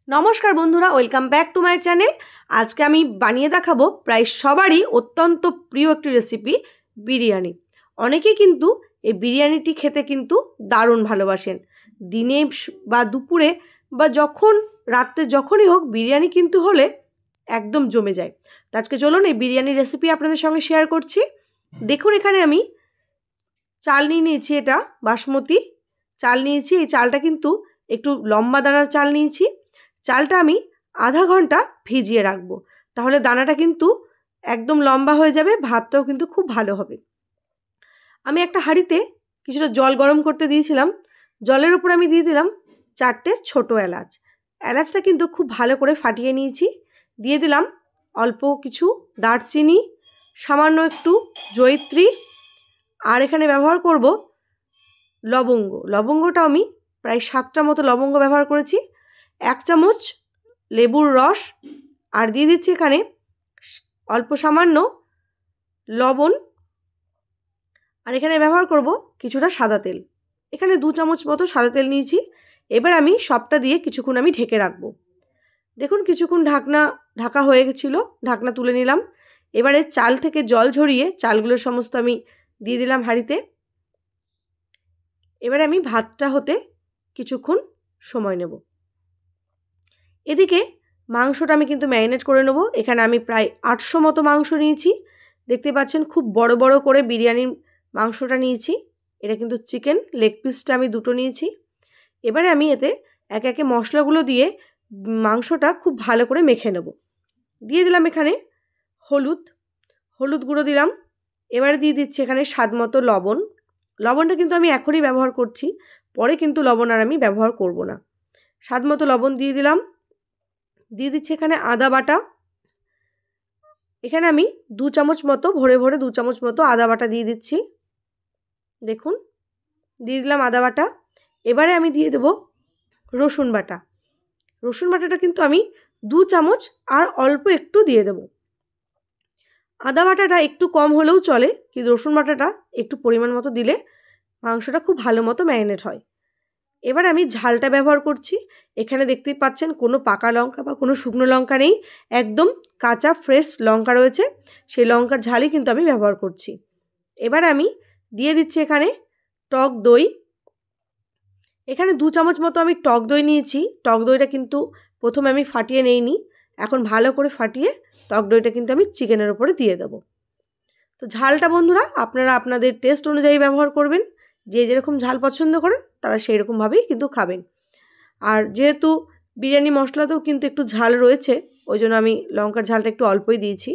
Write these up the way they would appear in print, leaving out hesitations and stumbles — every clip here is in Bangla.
নমস্কার বন্ধুরা, welcome back to my channel. আজকে আমি বানিয়ে দেখাবো প্রায় সবারই অত্যন্ত প্রিয় একটি রেসিপি, বিরিয়ানি। অনেকেই কিন্তু এই বিরিয়ানিটি খেতে কিন্তু দারুণ ভালোবাসেন। দিনে বা দুপুরে বা যখন রাত্রে যখনই হোক বিরিয়ানি কিন্তু হলে একদম জমে যায়। তো আজকে চলুন এই বিরিয়ানির রেসিপি আপনাদের সঙ্গে শেয়ার করছি। দেখুন, এখানে আমি চাল নিয়ে নিয়েছি, এটা বাসমতি চাল নিয়েছি। এই চালটা কিন্তু একটু লম্বা দানার চাল নিয়েছি। চালটা আমি আধা ঘন্টা ভিজিয়ে রাখবো, তাহলে দানাটা কিন্তু একদম লম্বা হয়ে যাবে, ভাতটাও কিন্তু খুব ভালো হবে। আমি একটা হাঁড়িতে কিছুটা জল গরম করতে দিয়েছিলাম। জলের উপর আমি দিয়ে দিলাম 4টে ছোটো এলাচ। এলাচটা কিন্তু খুব ভালো করে ফাটিয়ে নিয়েছি। দিয়ে দিলাম অল্প কিছু দারচিনি, সামান্য একটু জয়িত্রী, আর এখানে ব্যবহার করব লবঙ্গ। লবঙ্গটা আমি প্রায় 7টা মতো লবঙ্গ ব্যবহার করেছি। 1 চামচ লেবুর রস, আর দিয়ে দিচ্ছি এখানে অল্প সামান্য লবণ, আর এখানে ব্যবহার করব কিছুটা সাদা তেল। এখানে 2 চামচ মতো সাদা তেল নিয়েছি। এবার আমি সবটা দিয়ে কিছুক্ষণ আমি ঢেকে রাখবো। দেখুন, কিছুক্ষণ ঢাকা হয়ে গেছিলো, ঢাকনা তুলে নিলাম। এবারে চাল থেকে জল ঝরিয়ে চালগুলো সমস্ত আমি দিয়ে দিলাম হাঁড়িতে। এবারে আমি ভাতটা হতে কিছুক্ষণ সময় নেব। এদিকে মাংসটা আমি কিন্তু ম্যারিনেট করে নেব। এখানে আমি প্রায় 800 মতো মাংস নিয়েছি। দেখতে পাচ্ছেন খুব বড় বড় করে বিরিয়ানির মাংসটা নিয়েছি। এটা কিন্তু চিকেন লেগ পিসটা আমি 2টো নিয়েছি। এবারে আমি এতে একে একে মশলাগুলো দিয়ে মাংসটা খুব ভালো করে মেখে নেব। দিয়ে দিলাম এখানে হলুদ গুঁড়ো দিলাম। এবারে দিয়ে দিচ্ছি এখানে স্বাদ মতো লবণ। লবণটা কিন্তু আমি এখনই ব্যবহার করছি, পরে কিন্তু লবণ আর আমি ব্যবহার করব না। স্বাদ মতো লবণ দিয়ে দিলাম। দিয়ে দিচ্ছি এখানে আদা বাটা। এখানে আমি 2 চামচ মতো ভরে 2 চামচ মতো আদা বাটা দিয়ে দিচ্ছি। দেখুন, দিয়ে দিলাম আদা বাটা। এবারে আমি দিয়ে দেব রসুন বাটা। রসুন বাটাটা কিন্তু আমি 2 চামচ আর অল্প একটু দিয়ে দেব। আদা বাটাটা একটু কম হলেও চলে, কিন্তু রসুন বাটাটা একটু পরিমাণ মতো দিলে মাংসটা খুব ভালো মতো ম্যারিনেট হয়। এবার আমি ঝালটা ব্যবহার করছি। এখানে দেখতেই পাচ্ছেন কোনো পাকা লঙ্কা বা কোনো শুকনো লঙ্কা নেই, একদম কাঁচা ফ্রেশ লঙ্কা রয়েছে। সেই লঙ্কার ঝালই কিন্তু আমি ব্যবহার করছি। এবার আমি দিয়ে দিচ্ছি এখানে টক দই। এখানে 2 চামচ মতো আমি টক দই নিয়েছি। টক দইটা কিন্তু প্রথমে আমি ফাটিয়ে নেইনি, এখন ভালো করে ফাটিয়ে টক দইটা কিন্তু আমি চিকেনের ওপরে দিয়ে দেব। তো ঝালটা বন্ধুরা আপনারা আপনাদের টেস্ট অনুযায়ী ব্যবহার করবেন। যে যেরকম ঝাল পছন্দ করেন তারা সেই রকমভাবেই কিন্তু খাবেন। আর যেহেতু বিরিয়ানি মশলাতেও কিন্তু একটু ঝাল রয়েছে, ওই জন্য আমি লঙ্কার ঝালটা একটু অল্পই দিয়েছি।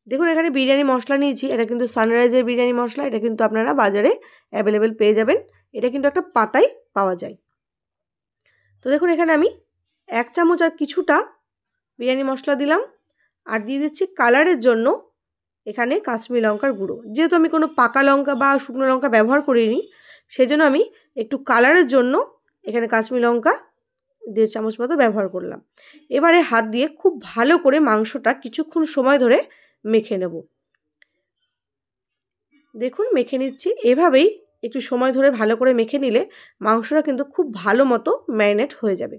দেখুন, এখানে বিরিয়ানি মশলা নিয়েছি। এটা কিন্তু সানরাইজের বিরিয়ানি মশলা। এটা কিন্তু আপনারা বাজারে অ্যাভেলেবেল পেয়ে যাবেন। এটা কিন্তু একটা পাতায় পাওয়া যায়। তো দেখুন, এখানে আমি 1 চামচ আর কিছুটা বিরিয়ানি মশলা দিলাম, আর দিয়ে দিচ্ছি কালারের জন্য এখানে কাশ্মীরি লঙ্কার গুঁড়ো। যেহেতু আমি কোনো পাকা লঙ্কা বা শুকনো লঙ্কা ব্যবহার করিনি, সেজন্য আমি একটু কালারের জন্য এখানে কাশ্মীরি লঙ্কা 1.5 চামচ মতো ব্যবহার করলাম। এবারে হাত দিয়ে খুব ভালো করে মাংসটা কিছুক্ষণ সময় ধরে মেখে নেব। দেখুন, মেখে নিচ্ছি। এভাবেই একটু সময় ধরে ভালো করে মেখে নিলে মাংসটা কিন্তু খুব ভালো মতো ম্যারিনেট হয়ে যাবে।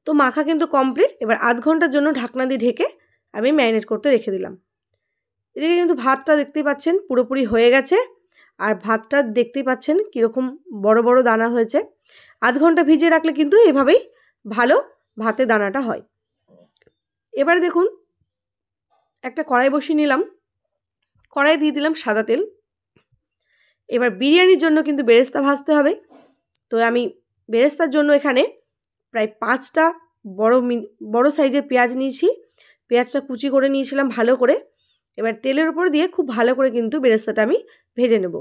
তো মাখা কিন্তু কমপ্লিট। এবার আধ ঘন্টার জন্য ঢাকনা দিয়ে ঢেকে আমি ম্যারিনেট করতে রেখে দিলাম। এদিকে কিন্তু ভাতটা দেখতেই পাচ্ছেন পুরোপুরি হয়ে গেছে, আর ভাতটা দেখতেই পাচ্ছেন কীরকম বড় বড় দানা হয়েছে। আধ ঘন্টা ভিজিয়ে রাখলে কিন্তু এভাবেই ভালো ভাতে দানাটা হয়। এবার দেখুন, একটা কড়াই বসিয়ে নিলাম। কড়াই দিয়ে দিলাম সাদা তেল। এবার বিরিয়ানির জন্য কিন্তু বেরেস্তা ভাজতে হবে। তো আমি বেরেস্তার জন্য এখানে প্রায় 5টা বড় সাইজের পেঁয়াজ নিয়েছি। পেঁয়াজটা কুচি করে নিয়েছিলাম ভালো করে। এবার তেলের উপর দিয়ে খুব ভালো করে কিন্তু বেরেস্তাটা আমি ভেজে নেব।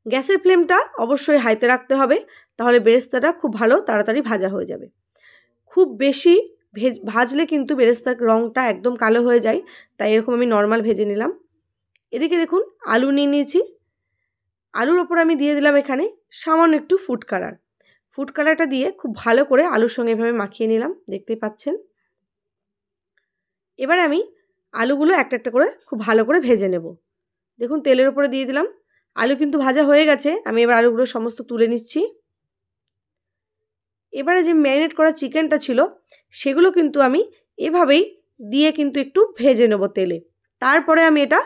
গ্যাসের ফ্লেমটা অবশ্যই হাইতে রাখতে হবে, তাহলে বেরেস্তাটা খুব ভালো তাড়াতাড়ি ভাজা হয়ে যাবে। খুব বেশি ভাজলে কিন্তু বেরেস্তার রঙটা একদম কালো হয়ে যায়, তাই এরকম আমি নর্মাল ভেজে নিলাম। এদিকে দেখুন, আলু নিয়ে নিয়েছি। আলুর ওপর আমি দিয়ে দিলাম এখানে সামান্য একটু ফুড কালার। ফুড কালারটা দিয়ে খুব ভালো করে আলুর সঙ্গে এভাবে মাখিয়ে নিলাম, দেখতেই পাচ্ছেন। এবার আমি আলুগুলো একটা একটা করে খুব ভালো করে ভেজে নেব। দেখুন, তেলের উপরে দিয়ে দিলাম। আলু কিন্তু ভাজা হয়ে গেছে। আমি এবার আলুগুলো সমস্ত তুলে নিচ্ছি। এবারে যে ম্যারিনেট করা চিকেনটা ছিল সেগুলো কিন্তু আমি এভাবেই দিয়ে কিন্তু একটু ভেজে নেব তেলে। তারপরে আমি এটা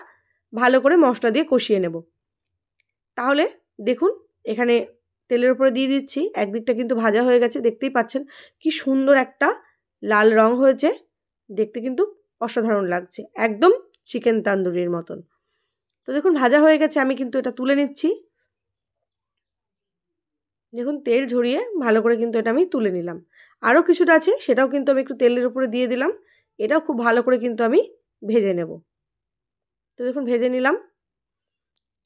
ভালো করে মশলা দিয়ে কষিয়ে নেব। তাহলে দেখুন এখানে তেলের উপরে দিয়ে দিচ্ছি, একদিকটা কিন্তু ভাজা হয়ে গেছে, দেখতেই পাচ্ছেন কি সুন্দর একটা লাল রং হয়েছে, দেখতে কিন্তু অসাধারণ লাগছে, একদম চিকেন তান্দুরির মতন। তো দেখুন ভাজা হয়ে গেছে, আমি কিন্তু এটা তুলে নিচ্ছি। দেখুন তেল ঝরিয়ে ভালো করে কিন্তু এটা আমি তুলে নিলাম। আরও কিছুটা আছে সেটাও কিন্তু আমি একটু তেলের উপরে দিয়ে দিলাম, এটাও খুব ভালো করে কিন্তু আমি ভেজে নেব। তো দেখুন ভেজে নিলাম।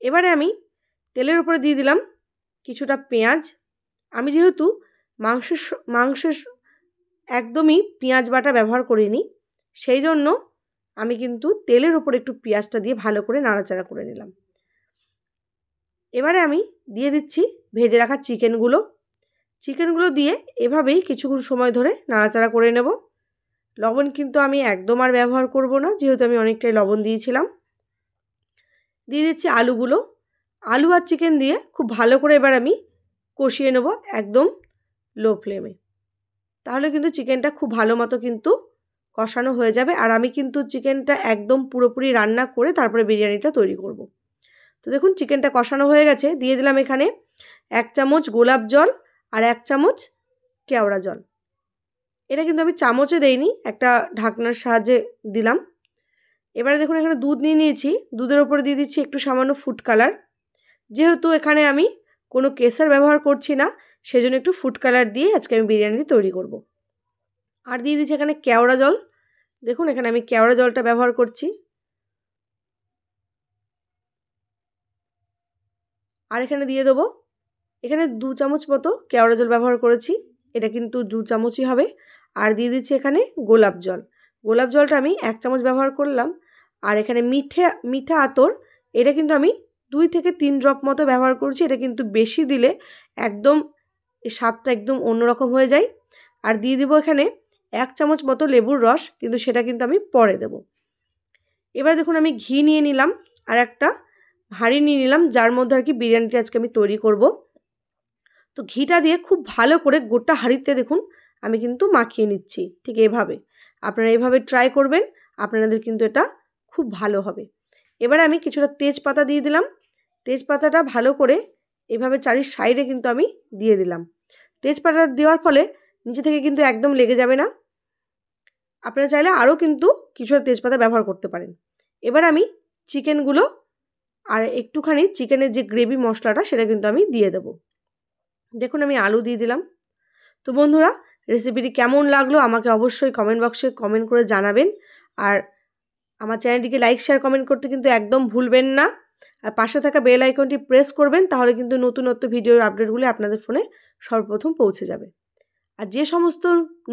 এবারে আমি তেলের উপরে দিয়ে দিলাম কিছুটা পেঁয়াজ। আমি যেহেতু মাংসের একদমই পেঁয়াজ বাটা ব্যবহার করিনি, সেই জন্য আমি কিন্তু তেলের উপর একটু পেঁয়াজটা দিয়ে ভালো করে নাড়াচাড়া করে নিলাম। এবারে আমি দিয়ে দিচ্ছি ভেজে রাখা চিকেনগুলো দিয়ে এভাবেই কিছুক্ষণ সময় ধরে নাড়াচাড়া করে নেব। লবণ কিন্তু আমি একদম আর ব্যবহার করব না, যেহেতু আমি অনেকটাই লবণ দিয়েছিলাম। দিয়ে দিচ্ছি আলু আর চিকেন দিয়ে খুব ভালো করে এবার আমি কষিয়ে নেব একদম লো ফ্লেমে। তাহলে কিন্তু চিকেনটা খুব ভালো মতো কিন্তু কষানো হয়ে যাবে। আর আমি কিন্তু চিকেনটা একদম পুরোপুরি রান্না করে তারপরে বিরিয়ানিটা তৈরি করব। তো দেখুন চিকেনটা কষানো হয়ে গেছে, দিয়ে দিলাম এখানে 1 চামচ গোলাপ জল আর 1 চামচ কেওড়া জল। এটা কিন্তু আমি চামচে দেইনি, একটা ঢাকনার সাহায্যে দিলাম। এবারে দেখুন এখানে দুধ নিয়ে নিয়েছি, দুধের ওপরে দিয়ে দিচ্ছি একটু সামান্য ফুড কালার। যেহেতু এখানে আমি কোনো কেসার ব্যবহার করছি না, সেজন্য একটু ফুড কালার দিয়ে আজকে আমি বিরিয়ানি তৈরি করব। আর দিয়ে দিচ্ছি এখানে কেওড়া জল। দেখুন এখানে আমি কেওড়া জলটা ব্যবহার করছি। আর এখানে দিয়ে দেবো, এখানে 2 চামচ মতো কেওড়া জল ব্যবহার করেছি, এটা কিন্তু 2 চামচই হবে। আর দিয়ে দিচ্ছি এখানে গোলাপ জলটা আমি 1 চামচ ব্যবহার করলাম। আর এখানে মিঠা আতর, এটা কিন্তু আমি 2 থেকে 3 ড্রপ মতো ব্যবহার করছি। এটা কিন্তু বেশি দিলে একদম স্বাদটা একদম অন্যরকম হয়ে যায়। আর দিয়ে দিব এখানে 1 চামচ মতো লেবুর রস, কিন্তু সেটা কিন্তু আমি পরে দেব। এবার দেখুন আমি ঘি নিয়ে নিলাম, আর একটা হাঁড়ি নিয়ে নিলাম যার মধ্যে আর কি বিরিয়ানিটা আজকে আমি তৈরি করব। তো ঘিটা দিয়ে খুব ভালো করে গোটা হাঁড়িতে দেখুন আমি কিন্তু মাখিয়ে নিচ্ছি, ঠিক এইভাবে। আপনারা এইভাবে ট্রাই করবেন, আপনাদের কিন্তু এটা খুব ভালো হবে। এবারে আমি কিছুটা তেজপাতা দিয়ে দিলাম। তেজপাতাটা ভালো করে এভাবে চারি সাইডে কিন্তু আমি দিয়ে দিলাম। তেজপাতা দেওয়ার ফলে নিচে থেকে কিন্তু একদম লেগে যাবে না। আপনারা চাইলে আরও কিন্তু কিছুটা তেজপাতা ব্যবহার করতে পারেন। এবার আমি চিকেনগুলো আর একটুখানি চিকেনের যে গ্রেভি মশলাটা সেটা কিন্তু আমি দিয়ে দেবো। দেখুন আমি আলু দিয়ে দিলাম। তো বন্ধুরা, রেসিপিটি কেমন লাগলো আমাকে অবশ্যই কমেন্ট বক্সে কমেন্ট করে জানাবেন। আর আমার চ্যানেলটিকে লাইক শেয়ার কমেন্ট করতে কিন্তু একদম ভুলবেন না। আর পাশে থাকা বেল আইকনটি প্রেস করবেন, তাহলে কিন্তু নতুনত্ব ভিডিওর আপডেটগুলি আপনাদের ফোনে সর্বপ্রথম পৌঁছে যাবে। আর যে সমস্ত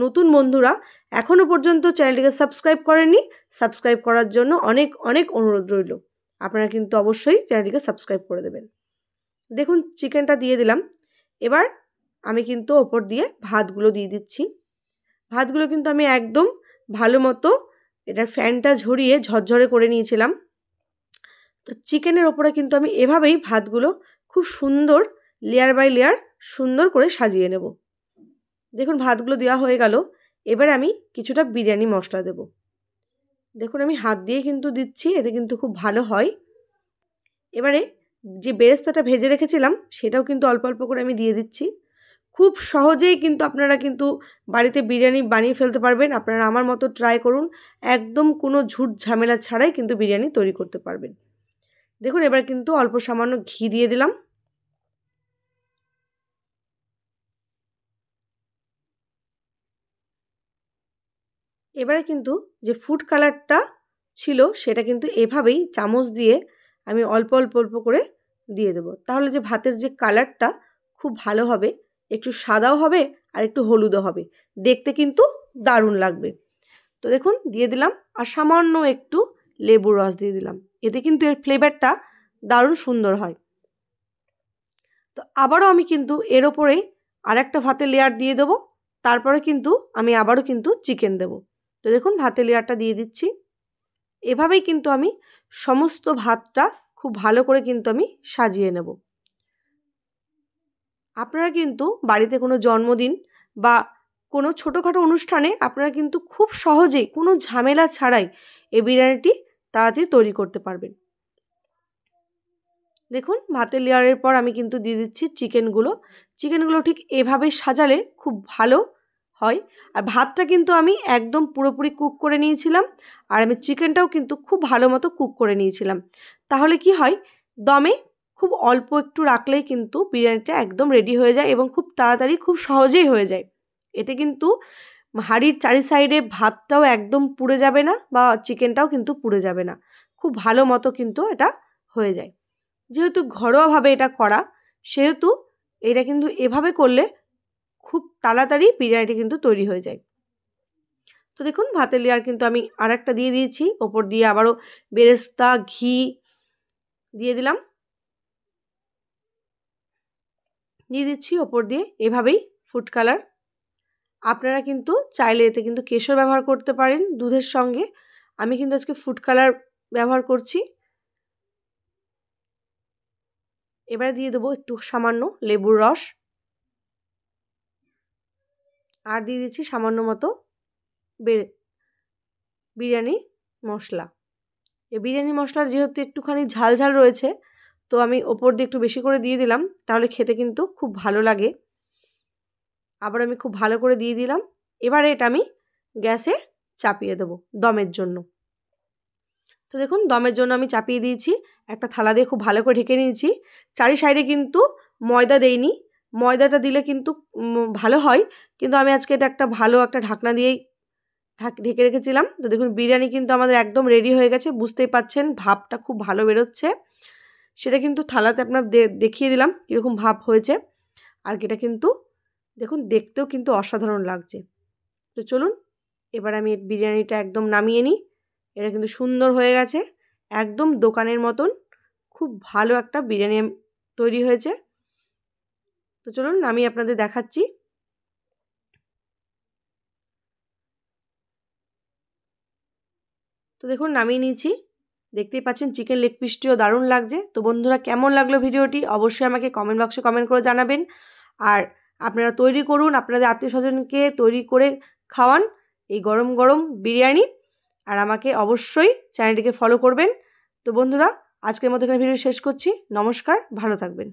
নতুন বন্ধুরা এখনও পর্যন্ত চ্যানেলটিকে সাবস্ক্রাইব করেননি, সাবস্ক্রাইব করার জন্য অনেক অনেক অনুরোধ রইল। আপনারা কিন্তু অবশ্যই চ্যানেলটিকে সাবস্ক্রাইব করে দেবেন। দেখুন চিকেনটা দিয়ে দিলাম। এবার আমি কিন্তু ওপর দিয়ে ভাতগুলো দিয়ে দিচ্ছি। ভাতগুলো কিন্তু আমি একদম ভালো মতো এটার ফ্যানটা ঝরিয়ে ঝরঝরে করে নিয়েছিলাম। তো চিকেনের ওপরে কিন্তু আমি এভাবেই ভাতগুলো খুব সুন্দর লেয়ার বাই লেয়ার সুন্দর করে সাজিয়ে নেব। দেখুন ভাতগুলো দেওয়া হয়ে গেল। এবার আমি কিছুটা বিরিয়ানি মশলা দেব। দেখুন আমি হাত দিয়ে কিন্তু দিচ্ছি, এতে কিন্তু খুব ভালো হয়। এবারে যে বেরেস্তাটা ভেজে রেখেছিলাম সেটাও কিন্তু অল্প অল্প করে আমি দিয়ে দিচ্ছি। খুব সহজেই কিন্তু আপনারা কিন্তু বাড়িতে বিরিয়ানি বানিয়ে ফেলতে পারবেন। আপনারা আমার মতো ট্রাই করুন, একদম কোনো ঝুট ঝামেলা ছাড়াই কিন্তু বিরিয়ানি তৈরি করতে পারবেন। দেখুন এবার কিন্তু অল্প সামান্য ঘি দিয়ে দিলাম। এবারে কিন্তু যে ফুড কালারটা ছিল সেটা কিন্তু এভাবেই চামচ দিয়ে আমি অল্প অল্প অল্প করে দিয়ে দেবো। তাহলে যে ভাতের যে কালারটা খুব ভালো হবে, একটু সাদাও হবে আর একটু হলুদও হবে, দেখতে কিন্তু দারুণ লাগবে। তো দেখুন দিয়ে দিলাম, আর সামান্য একটু লেবুর রস দিয়ে দিলাম, এতে কিন্তু এর ফ্লেভারটা দারুণ সুন্দর হয়। তো আবারও আমি কিন্তু এর ওপরেই আরেকটা ভাতের লেয়ার দিয়ে দেবো। তারপরে কিন্তু আমি আবারও কিন্তু চিকেন দেবো। তো দেখুন ভাতের লেয়ারটা দিয়ে দিচ্ছি। এভাবেই কিন্তু আমি সমস্ত ভাতটা খুব ভালো করে কিন্তু আমি সাজিয়ে নেব। আপনারা কিন্তু বাড়িতে কোনো জন্মদিন বা কোনো ছোটোখাটো অনুষ্ঠানে আপনারা কিন্তু খুব সহজেই কোনো ঝামেলা ছাড়াই এই বিরিয়ানিটি তাড়াতাড়ি তৈরি করতে পারবেন। দেখুন ভাতের লেয়ারের পর আমি কিন্তু দিয়ে দিচ্ছি চিকেনগুলো ঠিক এভাবে সাজালে খুব ভালো হয়। আর ভাতটা কিন্তু আমি একদম পুরোপুরি কুক করে নিয়েছিলাম, আর আমি চিকেনটাও কিন্তু খুব ভালো মতো কুক করে নিয়েছিলাম। তাহলে কি হয়, দমে খুব অল্প একটু রাখলেই কিন্তু বিরিয়ানিটা একদম রেডি হয়ে যায় এবং খুব তাড়াতাড়ি খুব সহজেই হয়ে যায়। এতে কিন্তু হাঁড়ির চারি সাইডে ভাতটাও একদম পুড়ে যাবে না বা চিকেনটাও কিন্তু পুড়ে যাবে না, খুব ভালো মতো কিন্তু এটা হয়ে যায়। যেহেতু ঘরোয়াভাবে এটা করা, সেহেতু এটা কিন্তু এভাবে করলে খুব তাড়াতাড়ি বিরিয়ানিটি কিন্তু তৈরি হয়ে যায়। তো দেখুন ভাতের লেয়ার কিন্তু আমি আরেকটা দিয়ে দিয়েছি, ওপর দিয়ে আবারও বেরেস্তা ঘি দিয়ে দিলাম, দিয়ে দিচ্ছি ওপর দিয়ে এভাবেই ফুড কালার। আপনারা কিন্তু চাইলে এতে কিন্তু কেশর ব্যবহার করতে পারেন দুধের সঙ্গে, আমি কিন্তু আজকে ফুড কালার ব্যবহার করছি। এবারে দিয়ে দেবো একটু সামান্য লেবুর রস, আর দিয়ে দিচ্ছি সামান্য মতো বিরিয়ানি মশলা। এই বিরিয়ানি মশলার যেহেতু একটুখানি ঝাল ঝাল রয়েছে, তো আমি ওপর দিয়ে একটু বেশি করে দিয়ে দিলাম, তাহলে খেতে কিন্তু খুব ভালো লাগে। আবার আমি খুব ভালো করে দিয়ে দিলাম। এবারে এটা আমি গ্যাসে চাপিয়ে দেবো দমের জন্য। তো দেখুন দমের জন্য আমি চাপিয়ে দিয়েছি, একটা থালা দিয়ে খুব ভালো করে ঢেকে নিয়েছি। চারি সাইডে কিন্তু ময়দা দেইনি, ময়দাটা দিলে কিন্তু ভালো হয়, কিন্তু আমি আজকে এটা একটা ভালো একটা ঢাকনা দিয়েই ঢেকে রেখেছিলাম। তো দেখুন বিরিয়ানি কিন্তু আমাদের একদম রেডি হয়ে গেছে, বুঝতেই পাচ্ছেন ভাপটা খুব ভালো বেরোচ্ছে। সেটা কিন্তু থালাতে আপনার দেখিয়ে দিলাম কীরকম ভাপ হয়েছে, আর এটা কিন্তু দেখুন দেখতেও কিন্তু অসাধারণ লাগছে। তো চলুন এবার আমি বিরিয়ানিটা একদম নামিয়ে নিই। এটা কিন্তু সুন্দর হয়ে গেছে, একদম দোকানের মতন খুব ভালো একটা বিরিয়ানি তৈরি হয়েছে। তো চলুন আমি আপনাদের দেখাচ্ছি। তো দেখুন নামিয়ে নিয়েছি, দেখতেই পাচ্ছেন চিকেন লেগ পিসটিও দারুণ লাগছে। তো বন্ধুরা কেমন লাগলো ভিডিওটি অবশ্যই আমাকে কমেন্ট বক্সে কমেন্ট করে জানাবেন। আর আপনারা তৈরি করুন, আপনাদের আত্মীয় স্বজনকে তৈরি করে খাওয়ান এই গরম গরম বিরিয়ানি। আর আমাকে অবশ্যই চ্যানেলটিকে ফলো করবেন। তো বন্ধুরা আজকের মতো এখানে ভিডিও শেষ করছি। নমস্কার, ভালো থাকবেন।